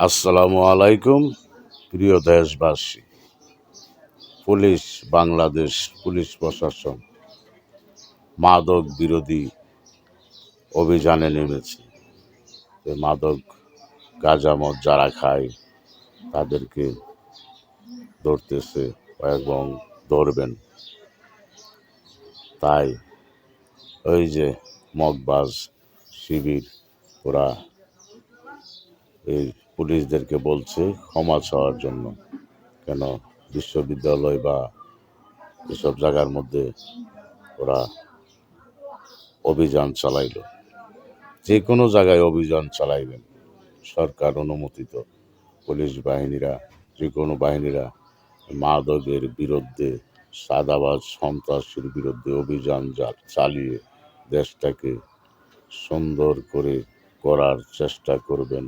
আসসালামু আলাইকুম। প্রিয় দেশবাসী, পুলিশ বাংলাদেশ পুলিশ প্রশাসন মাদক বিরোধী অভিযানে নেমেছে। মাদক গাঁজামদ যারা খায় তাদেরকে ধরতেছে এবং ধরবেন। তাই ওই যে মগবাজ শিবির ওরা এই পুলিশদেরকে বলছে ক্ষমা চাওয়ার জন্য। কেন বিশ্ববিদ্যালয় বা এসব জায়গার মধ্যে ওরা অভিযান চালাইল। যে কোনো জায়গায় অভিযান চালাইবেন, সরকার অনুমোদিত পুলিশ বাহিনীরা, যে কোনো বাহিনীরা মাদকের বিরুদ্ধে, সাদাবাজ সন্ত্রাসীর বিরুদ্ধে অভিযান চালিয়ে দেশটাকে সুন্দর করে করার চেষ্টা করবেন।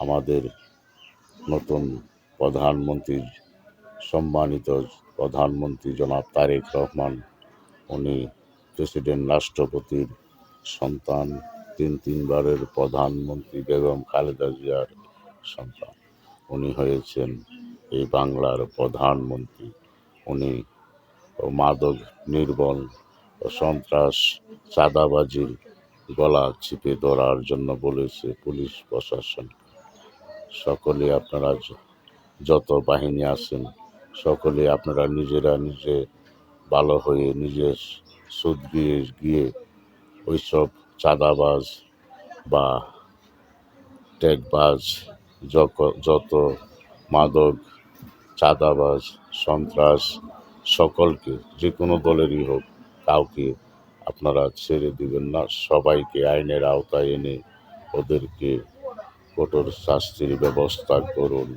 আমাদের নতুন প্রধানমন্ত্রী, সম্মানিত প্রধানমন্ত্রী জনাব তারেক রহমান, উনি প্রেসিডেন্ট রাষ্ট্রপতির সন্তান, তিনবারের প্রধানমন্ত্রী বেগম খালেদা জিয়ার সন্তান। উনি হয়েছেন এই বাংলার প্রধানমন্ত্রী। উনি মাদক নির্মূল ও সন্ত্রাস চাঁদাবাজির গলা চিপে ধরার জন্য বলেছে পুলিশ প্রশাসন। সকলে আপনারা যত বাহিনী আছেন, সকলে আপনারা নিজেরা নিজে ভালো হয়ে নিজের সুদরিয়ে গিয়ে ওইসব চাঁদাবাজ বা টেকবাজ, যত মাদক, চাঁদাবাজ, সন্ত্রাস, সকলকে, যে কোনো দলেরই হোক, কাউকে আপনারা ছেড়ে দিবেন না। সবাইকে আইনের আওতায় এনে ওদেরকে কঠোর শাস্তির ব্যবস্থা করুন।